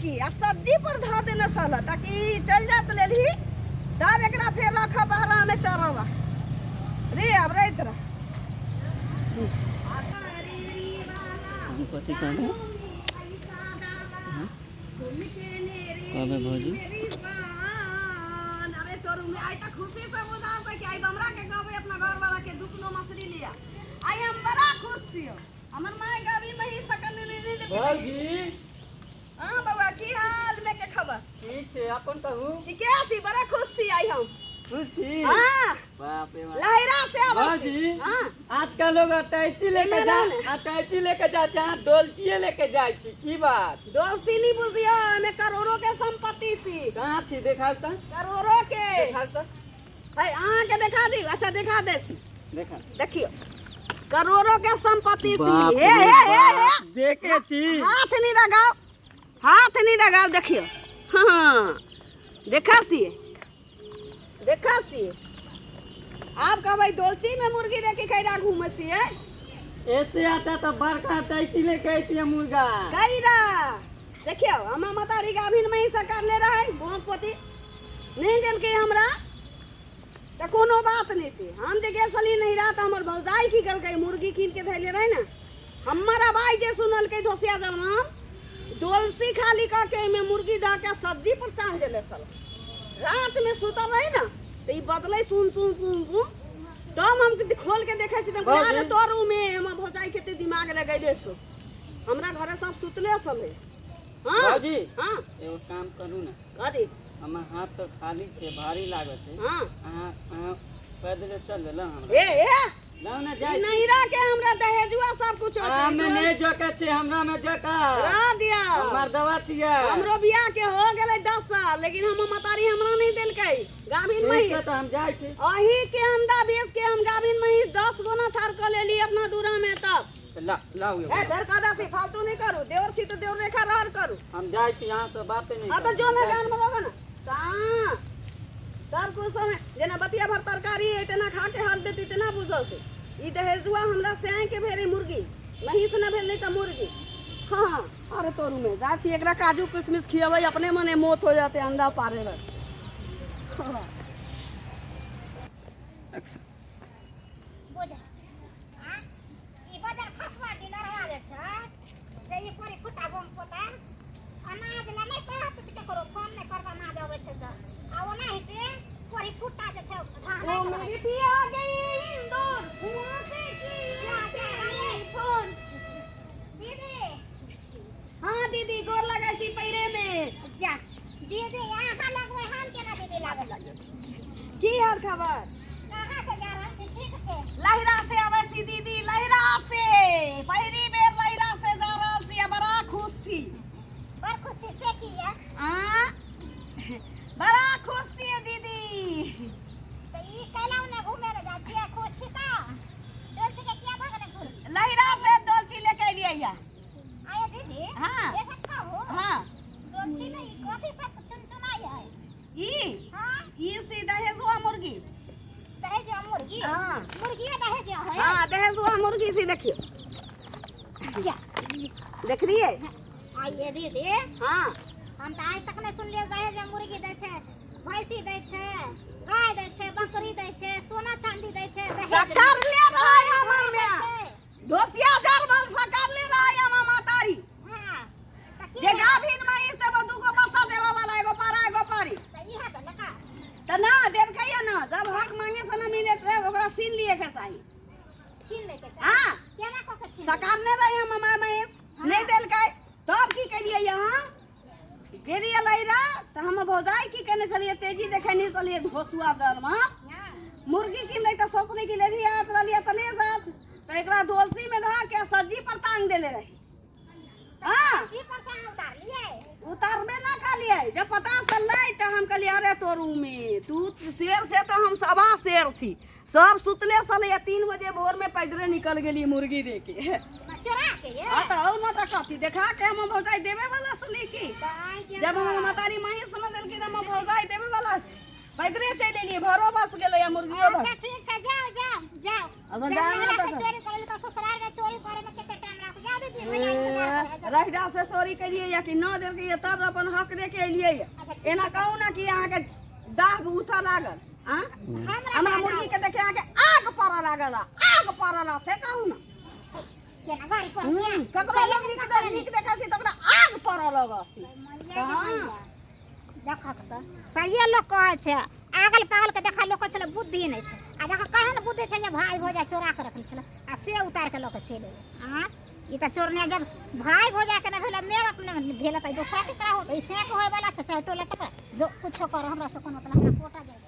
की आ सब्जी पर धा देना साला ताकि चल जात लेली तब एकरा फिर रखा बहरा में चरला रे अब रे तरह कथी कहले कहबे भौजी अरे तोर में आई त खुशी से बुझा से कि आई हमरा के कहबे अपना घर वाला के दुकनो मछली लिया आई हम बड़ा खुश छियो हमर माय गावी में ही सकन नहीं देखे भौजी हां बउआ की हाल में के खबर ठीक छे अपन कहू ठीक है छी बड़ा खुश छी आई हम खुश छी हां बाप रे बाप लहरा से आवे भौजी हां आजकल लोग अटैची लेके जा छे डोलचिए लेके जाय छी की बात डोलसी नहीं बुझियो में करोड़ों के संपत्ति सी कहां छी देखा त करोड़ों के देखा त भाई आहां के दिखा दी अच्छा दिखा दे देखा देखियो करोड़ों के संपत्ति सी बाप हे रे हे हे बाप, देखे छी हाथ नहीं लगाओ देखियो हां देखा सी आप कहबै डोलची में मुर्गी लेके कैरा घूमे सी है ऐसे आता तो बड़का अटैची लेके आती मुर्गा कैरा देखियो हम मतारी गाभिन में ही सरकार ले रहा है बहुत पोती नहीं दिल के हमरा तो कोनो बात नहीं सी हम देखे सली नहीं रहा तो हमर भौजाई की गल कई मुर्गी कीन के धैले रहे ना हमारा भाई जे सुनल के धोसिया जलमान डोलसी खाली का के में मुर्गी धा के सब्जी पर टांग देले सल रात में सुतल रही ना तो ई बदले सुन तब हम खोल के देखे छी तो यार तोरू में हम भौजाई के दिमाग लगैले सो हमरा घरे सब सुतले सले हां भौजी हां एगो काम करू ना कथी हमर हाथ तो खाली छे भारी लागत है हां अहाँ पैदल चल ले हमरा ए लाओ ना जाय नहिरा के हमरा दहेजुआ सब कुछ होते हमें नहीं जोके छे हमरा में जोका रा दिया हमर दवा छिए हमरो बियाह के हो गेलै 10 साल लेकिन हम मतारी हमरा नहीं देलकै गाभिन में ही तो हम जाय छी अही के अंडा बेच के हम गाभिन में ही 10 गोना थार कर लेली अपना दूरा में तब लाओ ए डर कदा से फालतू नहीं करू देवर छी तो देवर रेखा रहर करू हम जाय छी यहां से बात नहीं आ तो जो ना गान में होगा ना हां सब कुछ समय जना बतिया भर तरकारी है इतना खा के हर देती इतना बुझल से ई दहेजुआ हमरा से आए के भेरे मुर्गी नहीं से ना भेल नहीं त मुर्गी हां अरे तोरू में जा छी एकरा काजू किशमिश खियाबै अपने मने मौत हो जाते अंडा पारे में बोझा हां ई बाजार खसवा दिला रहा छ जे ई कोरी फुटा बम पोता अनाज ला नहीं कहत के करो फोन नहीं करबा ना देवे छ त आओ ना हिते कोरी फुटा जे छ धान ओ मेरी पिया गई इंदौर हुआ से की आते फोन दीदी हां दीदी गोर लगा सी पैरे में जा दीदी यहां लगवे हम केना दीदी लागल की हाल खबर कहां से जा रहा है ठीक से लहरा से आवे सी दीदी लहरा से पहिरी बेर लहरा से जा रहल सी बड़ा खुश छी बड़ खुशी से किया बड़ा खुश छी दीदी तो ई कैला ने घूमे रे जा छिया खुशी का डोलची के किया भगने खुश लहरा से डोलची लेके लिए या आया दीदी हाँ। एक खाओ हां डोलची नहीं कथी सब चुनचुनाई है ई हां ई सी दहेजुआ मुर्गी दहेज मुर्गी हाँ। मुर्गी दहेज है हां दहेजुआ मुर्गी सी देखियो जा देख रही है आइए दीदी हां हम तो आज तक नहीं सुनलिए दहेज मुर्गी दे छे भैंसी दे छे गाय दे छे बकरी दे छे सोना चांदी दे छे सरकार ले रहा है हमर में दोसिया जरबल सरकार ले रहा है हम मातारी हां जे गाभिन में इस देबो दुगो बसा देबो वाला एगो पारा एगो पारी सही है तो लगा त ना देल कहिया ना जब हक मांगे से ना मिले तो ओकरा सीन लिए के चाहिए छीन लेके हां केना को के छीन सरकार ने रही हम माय महेश नहीं देल कई तब की करिए यहां गेरिया लैरा त हम भौजाई की कने चलिए तेजी देखे नहीं चलिए घोसुआ दर में मुर्गी की नहीं तो सोचने की ले लिया तो लिया तो ले जात तो एकरा डोलसी में धा के सब्जी पर टांग देले रही हां जी पर से उतार लिए उतारबे ना कालिए जब पता चललै त हम कहलिए अरे तोरू में तू शेर से तो हम सवा शेर छी सब सुतले सले 3 बजे भोर में पैदले निकल गेली मुर्गी देके चोरा के ये हां तो और मत कथी देखा के हम भौजाई देवे वाला सली की जब हम मातारी माही सुन देल की हम भौजाई देवे वाला पैदले चले लिए भरो बस गेले या मुर्गियो बस अच्छा ठीक है जाओ अब जाओ ना तो चोरी कर ले तो ससुराल में चोरी करे में कितना टाइम लग जा दीदी रहिरा से चोरी करिए या कि न देलकै तब अपन हक दे के एलिए एना कहू ना कि अहाँ के दाह उठा लागल हाँ हमरा मुर्गी के देखे अहाँ के आग पड़ऽ लागल आग पड़ल से कहू ना केना गाड़ी पर ककरो लोग नीक देखै छी तऽ ओकरा आग पड़ऽ लगत देखक त सहिए लोग कहै छै आगल पागल के देखा लोग छले बुद्धि नहीं छै आ जखन कहे न बुद्धि छै जे भाई भौजा चोरा के रखने छले आ से उतार के लोग चले हां ई त चोरने जब भाई भौजा के न भेले मेर अपने भेले त दोसरा के करा हो ई सेक होय वाला छै चाहे टोला टपरा कुछो कर हमरा से कोनो मतलब कोटा जाय